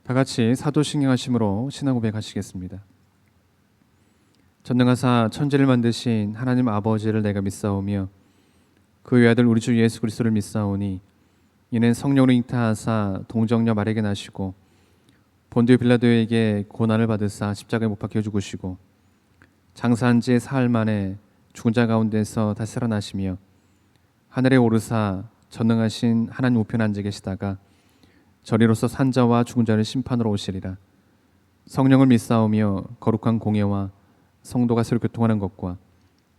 다 같이 사도신경하심으로 신앙 고백하시겠습니다. 전능하사 천지를 만드신 하나님 아버지를 내가 믿사오며 그 외아들 우리 주 예수 그리스도를 믿사오니 이는 성령으로 잉타하사 동정녀 마리아에게 나시고 본디오 빌라도에게 고난을 받으사 십자가에 못 박혀 죽으시고 장사한 지 사흘 만에 죽은 자 가운데서 다시 살아나시며 하늘에 오르사 전능하신 하나님 우편에 앉아 계시다가 저리로서 산자와 죽은 자를 심판으로 오시리라. 성령을 믿사오며 거룩한 공예와 성도가 서로 교통하는 것과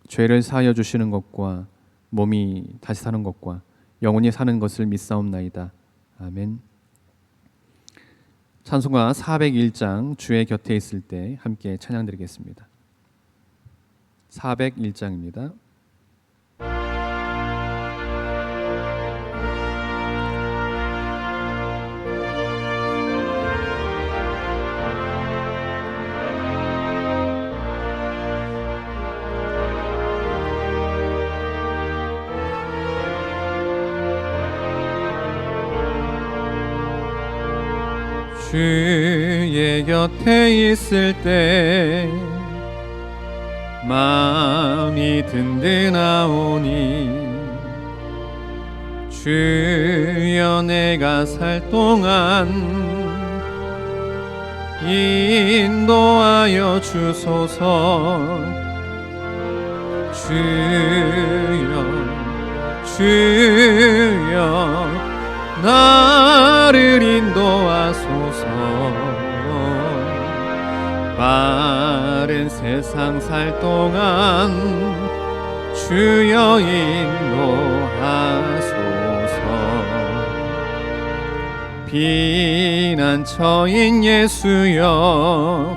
죄를 사하여 주시는 것과 몸이 다시 사는 것과 영원히 사는 것을 믿사옵나이다. 아멘. 찬송가 401장 주의 곁에 있을 때 함께 찬양드리겠습니다. 401장입니다. 주의 곁에 있을 때 마음이 든든하오니 주여 내가 살 동안 인도하여 주소서. 주여 나를 인도하소서. 빠른 세상 살 동안 주여 인도하소서. 피난처인 예수여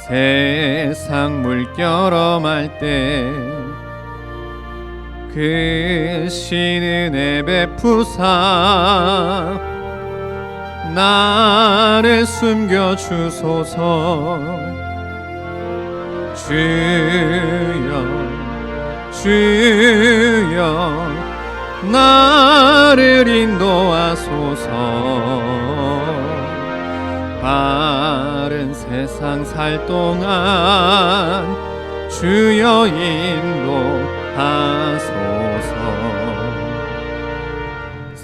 세상 물결 엄할 때 그 신은혜 베푸사 나를 숨겨주소서. 주여 나를 인도하소서. 바른 세상 살 동안 주여 인도하소서.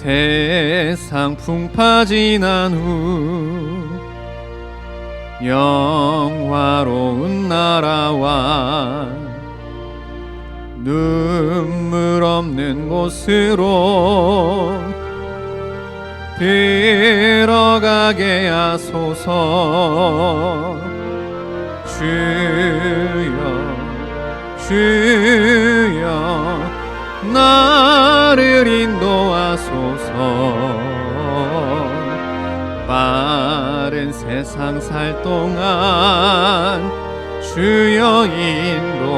세상 풍파 지난 후 영화로운 나라와 눈물 없는 곳으로 들어가게 하소서. 주여 나를 인도하소서. 빠른 세상 살 동안 주여 인도하소서.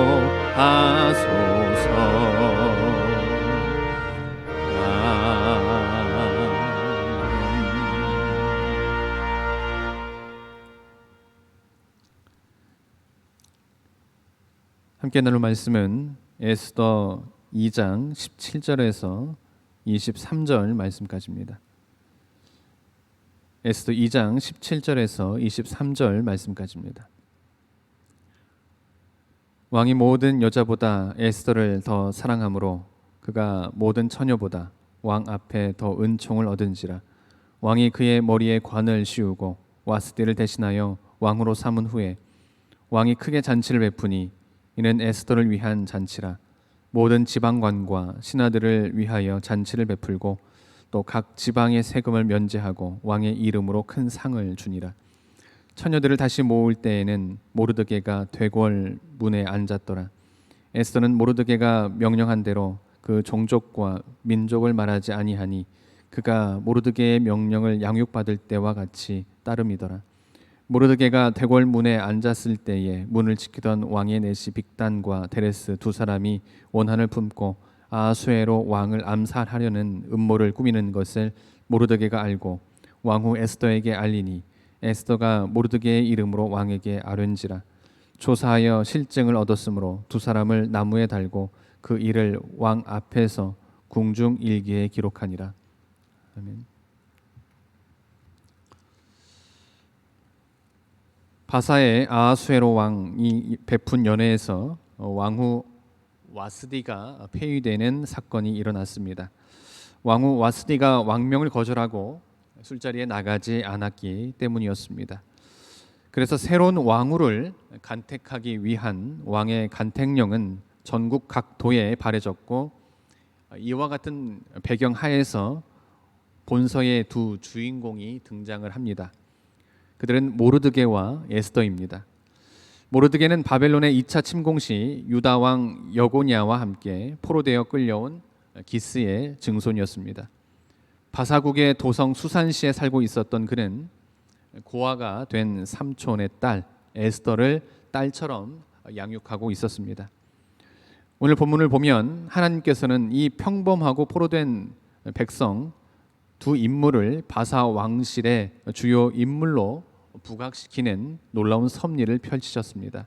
함께 나눌 말씀은 에스더 2장 17절에서 23절 말씀까지입니다. 에스더 2장 17절에서 23절 말씀까지입니다. 왕이 모든 여자보다 에스더를 더 사랑하므로 그가 모든 처녀보다 왕 앞에 더 은총을 얻은지라. 왕이 그의 머리에 관을 씌우고 와스디를 대신하여 왕으로 삼은 후에 왕이 크게 잔치를 베푸니 이는 에스더를 위한 잔치라. 모든 지방관과 신하들을 위하여 잔치를 베풀고 또 각 지방의 세금을 면제하고 왕의 이름으로 큰 상을 주니라. 처녀들을 다시 모을 때에는 모르드게가 되궐 문에 앉았더라. 에스더는 모르드게가 명령한 대로 그 종족과 민족을 말하지 아니하니 그가 모르드게의 명령을 양육받을 때와 같이 따름이더라. 모르드게가 대궐 문에 앉았을 때에 문을 지키던 왕의 내시 빅단과 데레스 두 사람이 원한을 품고 아수에로 왕을 암살하려는 음모를 꾸미는 것을 모르드게가 알고 왕후 에스더에게 알리니 에스더가 모르드게의 이름으로 왕에게 아뢰는지라. 조사하여 실증을 얻었으므로 두 사람을 나무에 달고 그 일을 왕 앞에서 궁중 일기에 기록하니라. 아멘. 바사의 아하수에로 왕이 베푼 연회에서 왕후 와스디가 폐위되는 사건이 일어났습니다. 왕후 와스디가 왕명을 거절하고 술자리에 나가지 않았기 때문이었습니다. 그래서 새로운 왕후를 간택하기 위한 왕의 간택령은 전국 각 도에 발해졌고, 이와 같은 배경 하에서 본서의 두 주인공이 등장을 합니다. 그들은 모르드게와 에스더입니다. 모르드게는 바벨론의 2차 침공 시 유다 왕 여고냐와 함께 포로되어 끌려온 기스의 증손이었습니다. 바사국의 도성 수산시에 살고 있었던 그는 고아가 된 삼촌의 딸 에스더를 딸처럼 양육하고 있었습니다. 오늘 본문을 보면 하나님께서는 이 평범하고 포로된 백성 두 인물을 바사 왕실의 주요 인물로 부각시키는 놀라운 섭리를 펼치셨습니다.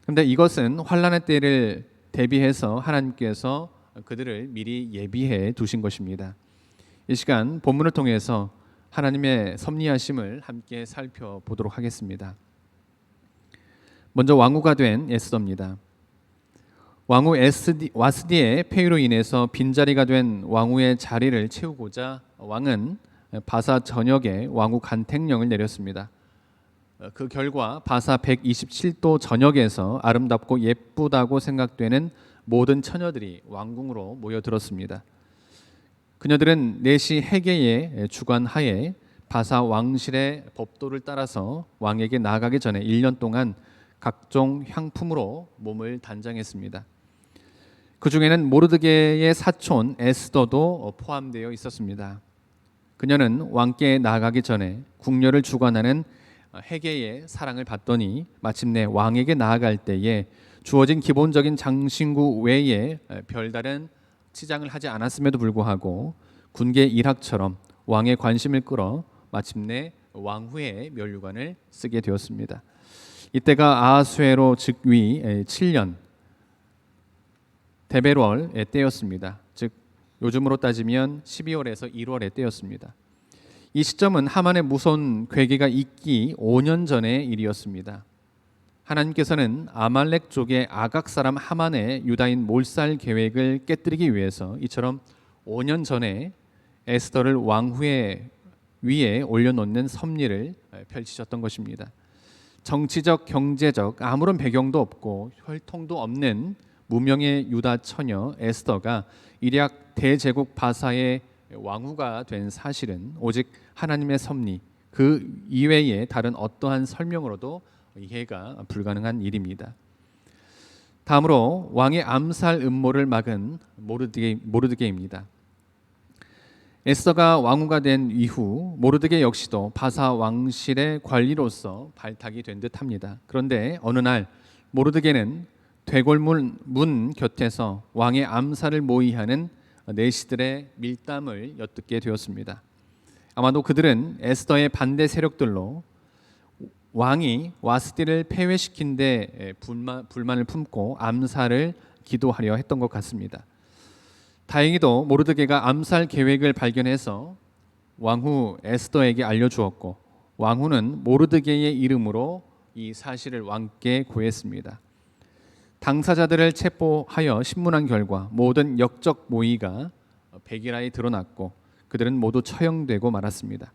그런데 이것은 환란의 때를 대비해서 하나님께서 그들을 미리 예비해 두신 것입니다. 이 시간 본문을 통해서 하나님의 섭리하심을 함께 살펴보도록 하겠습니다. 먼저 왕후가 된 에스더입니다. 왕후 와스디의 폐위로 인해서 빈자리가 된 왕후의 자리를 채우고자 왕은 바사 전역에 왕후 간택령을 내렸습니다. 그 결과 바사 127도 전역에서 아름답고 예쁘다고 생각되는 모든 처녀들이 왕궁으로 모여들었습니다. 그녀들은 내시 헤게의 주관하에 바사 왕실의 법도를 따라서 왕에게 나아가기 전에 1년 동안 각종 향품으로 몸을 단장했습니다. 그 중에는 모르드게의 사촌 에스더도 포함되어 있었습니다. 그녀는 왕께 나아가기 전에 궁녀를 주관하는 헤게의 사랑을 받더니 마침내 왕에게 나아갈 때에 주어진 기본적인 장신구 외에 별다른 치장을 하지 않았음에도 불구하고 군계 일학처럼 왕의 관심을 끌어 마침내 왕후의 면류관을 쓰게 되었습니다. 이때가 아하수에로 즉위 7년 데베월의 때였습니다. 즉 요즘으로 따지면 12월에서 1월의 때였습니다. 이 시점은 하만의 무서운 괴계가 있기 5년 전의 일이었습니다. 하나님께서는 아말렉 족의 아각 사람 하만의 유다인 몰살 계획을 깨뜨리기 위해서 이처럼 5년 전에 에스더를 왕후의 위에 올려놓는 섭리를 펼치셨던 것입니다. 정치적, 경제적 아무런 배경도 없고 혈통도 없는 무명의 유다 처녀 에스더가 일약 대제국 바사의 왕후가 된 사실은 오직 하나님의 섭리, 그 이외에 다른 어떠한 설명으로도 이해가 불가능한 일입니다. 다음으로 왕의 암살 음모를 막은 모르드게입니다. 에스더가 왕후가 된 이후 모르드게 역시도 바사 왕실의 관리로서 발탁이 된 듯합니다. 그런데 어느 날 모르드게는 되골문 곁에서 왕의 암살을 모의하는 내시들의 밀담을 엿듣게 되었습니다. 아마도 그들은 에스더의 반대 세력들로 왕이 와스디를 폐회시킨 데 불만을 품고 암살을 기도하려 했던 것 같습니다. 다행히도 모르드게가 암살 계획을 발견해서 왕후 에스더에게 알려주었고 왕후는 모르드게의 이름으로 이 사실을 왕께 고했습니다. 당사자들을 체포하여 신문한 결과 모든 역적 모의가 백일하에 드러났고 그들은 모두 처형되고 말았습니다.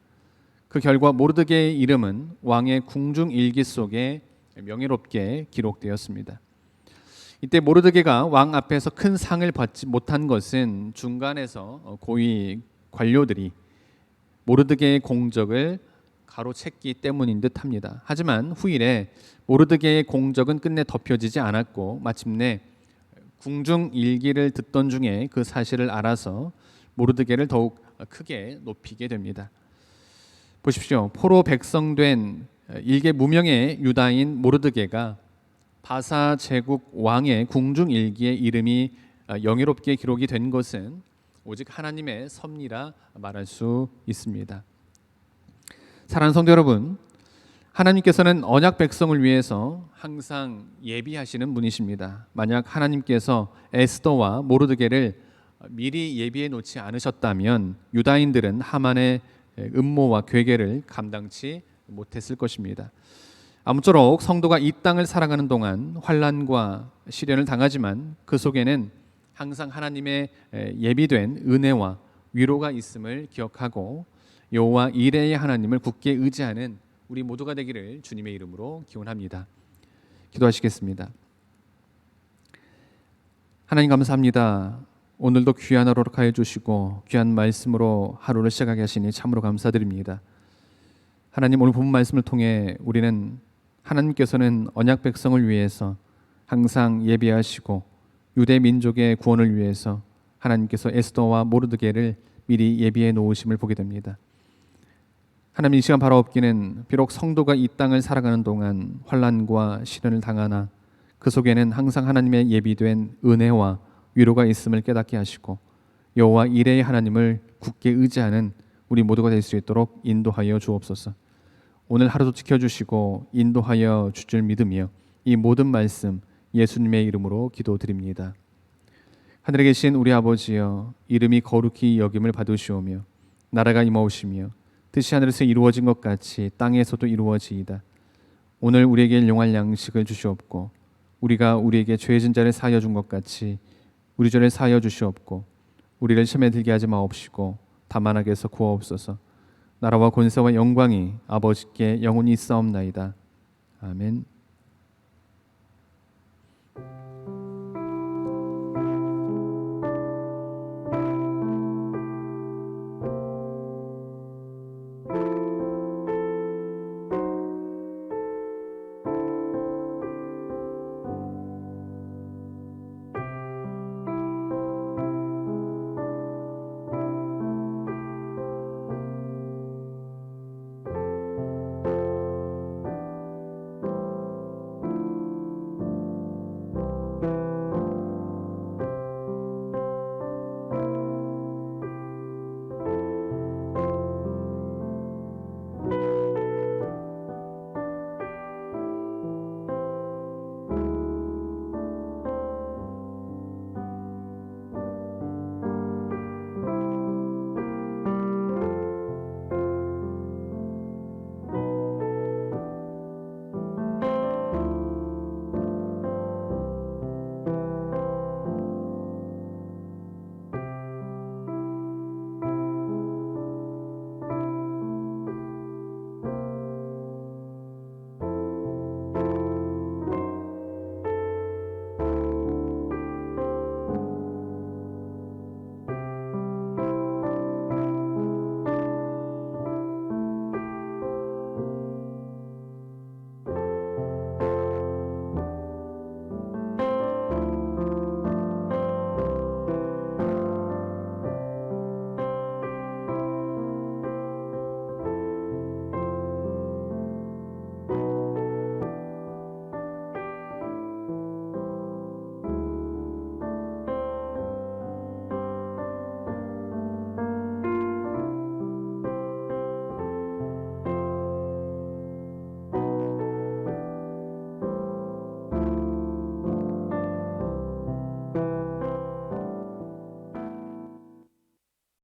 그 결과 모르드게의 이름은 왕의 궁중 일기 속에 명예롭게 기록되었습니다. 이때 모르드게가 왕 앞에서 큰 상을 받지 못한 것은 중간에서 고위 관료들이 모르드게의 공적을 가로챘기 때문인 듯합니다. 하지만 후일에 모르드게의 공적은 끝내 덮여지지 않았고 마침내 궁중 일기를 듣던 중에 그 사실을 알아서 모르드게를 더욱 크게 높이게 됩니다. 보십시오. 포로 백성된 일개 무명의 유다인 모르드게가 바사 제국 왕의 궁중 일기의 이름이 영예롭게 기록이 된 것은 오직 하나님의 섭리라 말할 수 있습니다. 사랑하는 성도 여러분, 하나님께서는 언약 백성을 위해서 항상 예비하시는 분이십니다. 만약 하나님께서 에스더와 모르드게를 미리 예비해 놓지 않으셨다면 유다인들은 하만의 음모와 괴계를 감당치 못했을 것입니다. 아무쪼록 성도가 이 땅을 살아가는 동안 환난과 시련을 당하지만 그 속에는 항상 하나님의 예비된 은혜와 위로가 있음을 기억하고 여호와 이레의 하나님을 굳게 의지하는 우리 모두가 되기를 주님의 이름으로 기원합니다. 기도하시겠습니다. 하나님 감사합니다. 오늘도 귀한 하루 허락하여 주시고 귀한 말씀으로 하루를 시작하게 하시니 참으로 감사드립니다. 하나님, 오늘 본 말씀을 통해 우리는 하나님께서는 언약 백성을 위해서 항상 예비하시고 유대 민족의 구원을 위해서 하나님께서 에스더와 모르드게를 미리 예비해 놓으심을 보게 됩니다. 하나님, 이 시간 바라옵기는 비록 성도가 이 땅을 살아가는 동안 환난과 시련을 당하나 그 속에는 항상 하나님의 예비된 은혜와 위로가 있음을 깨닫게 하시고 여호와 이레의 하나님을 굳게 의지하는 우리 모두가 될 수 있도록 인도하여 주옵소서. 오늘 하루도 지켜주시고 인도하여 주줄 믿으며 이 모든 말씀 예수님의 이름으로 기도드립니다. 하늘에 계신 우리 아버지여, 이름이 거룩히 여김을 받으시오며 나라가 임하오시며 뜻이 하늘에서 이루어진 것 같이 땅에서도 이루어지이다. 오늘 우리에게 일용할 양식을 주시옵고 우리가 우리에게 죄진 자를 사하여 준 것 같이 우리 죄를 사하여 주시옵고 우리를 시험에 들게 하지 마옵시고 다만 악에서 구하옵소서. 나라와 권세와 영광이 아버지께 영원히 있사옵나이다. 아멘.